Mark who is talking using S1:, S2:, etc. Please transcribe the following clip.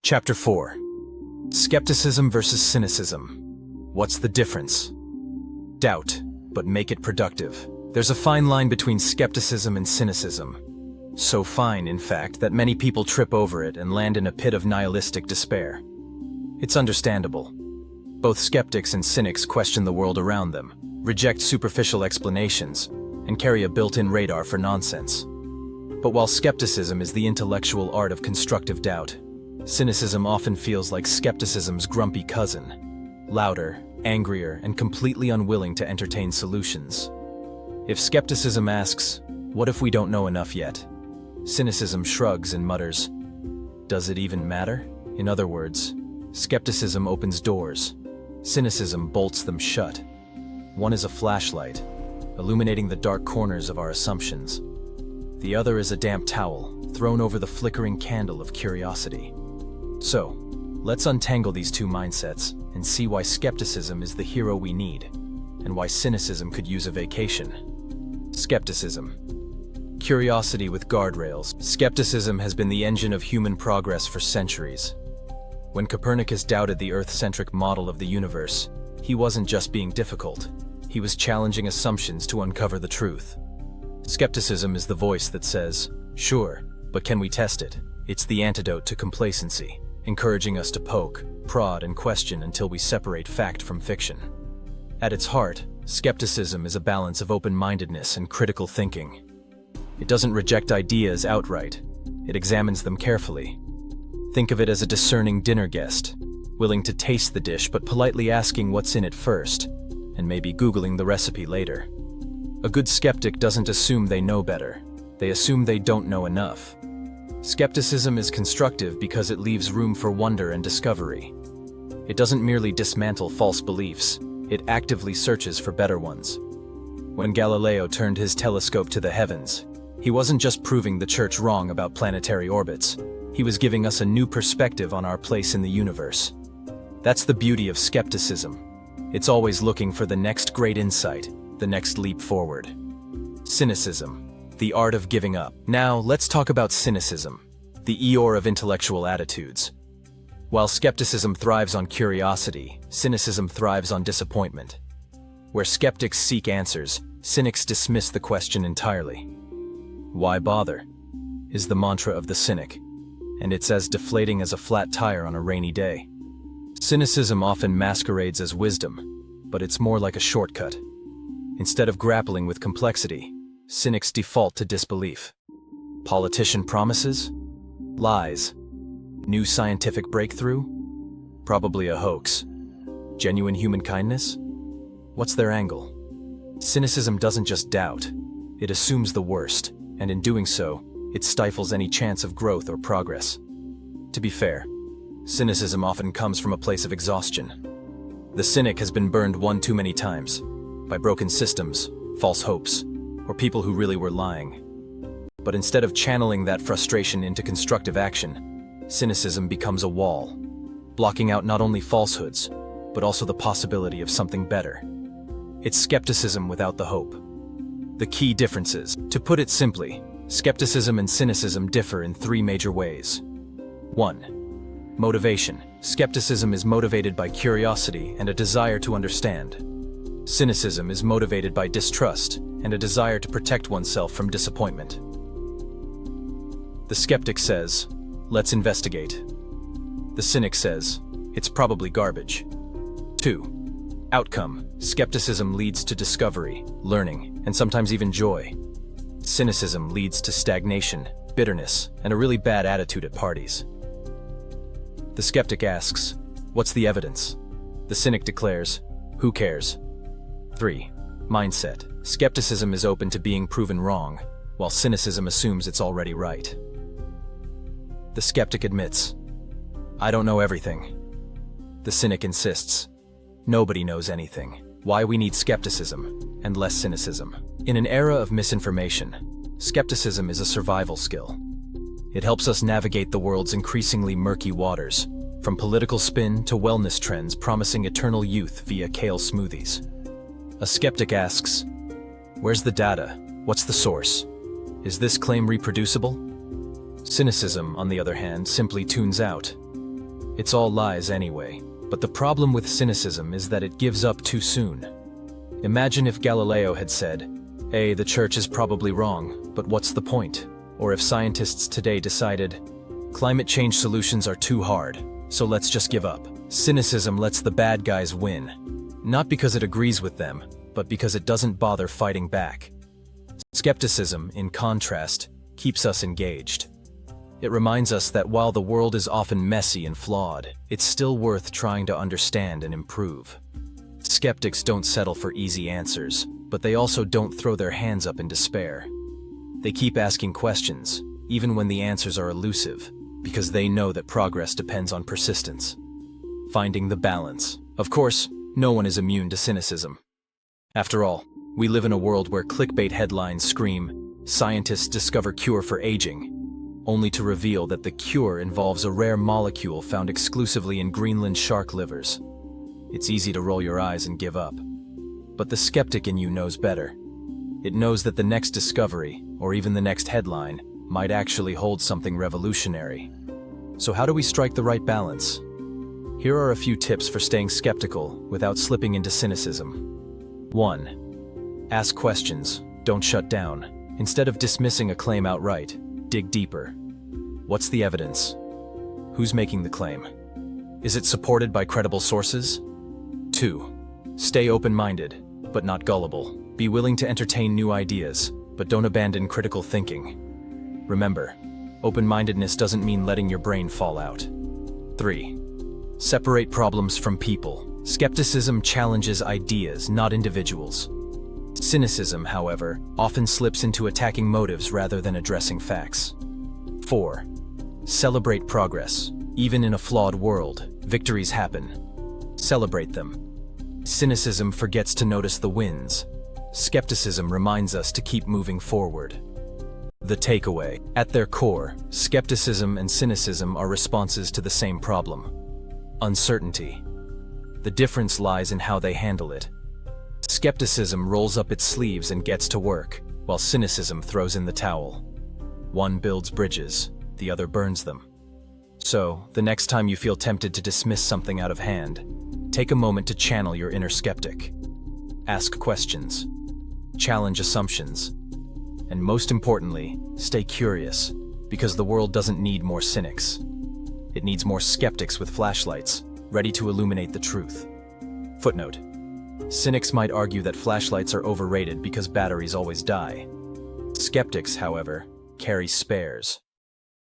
S1: Chapter 4. Skepticism versus cynicism. What's the difference? Doubt, but make it productive. There's a fine line between skepticism and cynicism. So fine, in fact, that many people trip over it and land in a pit of nihilistic despair. It's understandable. Both skeptics and cynics question the world around them, reject superficial explanations, and carry a built-in radar for nonsense. But while skepticism is the intellectual art of constructive doubt, cynicism often feels like skepticism's grumpy cousin, louder, angrier, and completely unwilling to entertain solutions. If skepticism asks, "What if we don't know enough yet?" cynicism shrugs and mutters, "Does it even matter?" In other words, skepticism opens doors, cynicism bolts them shut. One is a flashlight, illuminating the dark corners of our assumptions. The other is a damp towel, thrown over the flickering candle of curiosity. So, let's untangle these two mindsets and see why skepticism is the hero we need, and why cynicism could use a vacation. Skepticism. Curiosity with guardrails. Skepticism has been the engine of human progress for centuries. When Copernicus doubted the Earth-centric model of the universe, he wasn't just being difficult, he was challenging assumptions to uncover the truth. Skepticism is the voice that says, "Sure, but can we test it?" It's the antidote to complacency, encouraging us to poke, prod, and question until we separate fact from fiction. At its heart, skepticism is a balance of open-mindedness and critical thinking. It doesn't reject ideas outright, it examines them carefully. Think of it as a discerning dinner guest, willing to taste the dish but politely asking what's in it first, and maybe Googling the recipe later. A good skeptic doesn't assume they know better, they assume they don't know enough. Skepticism is constructive because it leaves room for wonder and discovery. It doesn't merely dismantle false beliefs, it actively searches for better ones. When Galileo turned his telescope to the heavens, he wasn't just proving the church wrong about planetary orbits, he was giving us a new perspective on our place in the universe. That's the beauty of skepticism. It's always looking for the next great insight, the next leap forward. Cynicism. The art of giving up. Now, let's talk about cynicism, the Eeyore of intellectual attitudes. While skepticism thrives on curiosity, cynicism thrives on disappointment. Where skeptics seek answers, cynics dismiss the question entirely. Why bother? Is the mantra of the cynic, and it's as deflating as a flat tire on a rainy day. Cynicism often masquerades as wisdom, but it's more like a shortcut. Instead of grappling with complexity, cynics default to disbelief. Politician promises? Lies. New scientific breakthrough? Probably a hoax. Genuine human kindness? What's their angle? Cynicism doesn't just doubt, it assumes the worst, and in doing so, it stifles any chance of growth or progress. To be fair, cynicism often comes from a place of exhaustion. The cynic has been burned one too many times, by broken systems, false hopes, or people who really were lying. But instead of channeling that frustration into constructive action, cynicism becomes a wall, blocking out not only falsehoods, but also the possibility of something better. It's skepticism without the hope. The key differences. To put it simply, skepticism and cynicism differ in three major ways. 1. Motivation. Skepticism is motivated by curiosity and a desire to understand. Cynicism is motivated by distrust and a desire to protect oneself from disappointment. The skeptic says, "Let's investigate." The cynic says, "It's probably garbage." 2. Outcome. Skepticism leads to discovery, learning, and sometimes even joy. Cynicism leads to stagnation, bitterness, and a really bad attitude at parties. The skeptic asks, "What's the evidence?" The cynic declares, "Who cares?" 3. Mindset. Skepticism is open to being proven wrong, while cynicism assumes it's already right. The skeptic admits, "I don't know everything." The cynic insists, "Nobody knows anything." Why we need skepticism, and less cynicism. In an era of misinformation, skepticism is a survival skill. It helps us navigate the world's increasingly murky waters, from political spin to wellness trends promising eternal youth via kale smoothies. A skeptic asks, "Where's the data? What's the source? Is this claim reproducible?" Cynicism, on the other hand, simply tunes out. It's all lies anyway. But the problem with cynicism is that it gives up too soon. Imagine if Galileo had said, "Hey, the church is probably wrong, but what's the point?" Or if scientists today decided, "Climate change solutions are too hard, so let's just give up." Cynicism lets the bad guys win. Not because it agrees with them, but because it doesn't bother fighting back. Skepticism, in contrast, keeps us engaged. It reminds us that while the world is often messy and flawed, it's still worth trying to understand and improve. Skeptics don't settle for easy answers, but they also don't throw their hands up in despair. They keep asking questions, even when the answers are elusive, because they know that progress depends on persistence. Finding the balance. Of course, no one is immune to cynicism. After all, we live in a world where clickbait headlines scream, "Scientists discover cure for aging," only to reveal that the cure involves a rare molecule found exclusively in Greenland shark livers. It's easy to roll your eyes and give up. But the skeptic in you knows better. It knows that the next discovery, or even the next headline, might actually hold something revolutionary. So how do we strike the right balance? Here are a few tips for staying skeptical without slipping into cynicism. 1. Ask questions, don't shut down. Instead of dismissing a claim outright, dig deeper. What's the evidence? Who's making the claim? Is it supported by credible sources? 2. Stay open-minded, but not gullible. Be willing to entertain new ideas, but don't abandon critical thinking. Remember, open-mindedness doesn't mean letting your brain fall out. 3. Separate problems from people. Skepticism challenges ideas, not individuals. Cynicism, however, often slips into attacking motives rather than addressing facts. 4. Celebrate progress. Even in a flawed world, victories happen. Celebrate them. Cynicism forgets to notice the wins. Skepticism reminds us to keep moving forward. The takeaway. At their core, skepticism and cynicism are responses to the same problem: uncertainty. The difference lies in how they handle it. Skepticism rolls up its sleeves and gets to work, while cynicism throws in the towel. One builds bridges, the other burns them. So, the next time you feel tempted to dismiss something out of hand, take a moment to channel your inner skeptic. Ask questions, challenge assumptions, and most importantly, stay curious, because the world doesn't need more cynics. It needs more skeptics with flashlights, ready to illuminate the truth. Footnote: cynics might argue that flashlights are overrated because batteries always die. Skeptics, however, carry spares.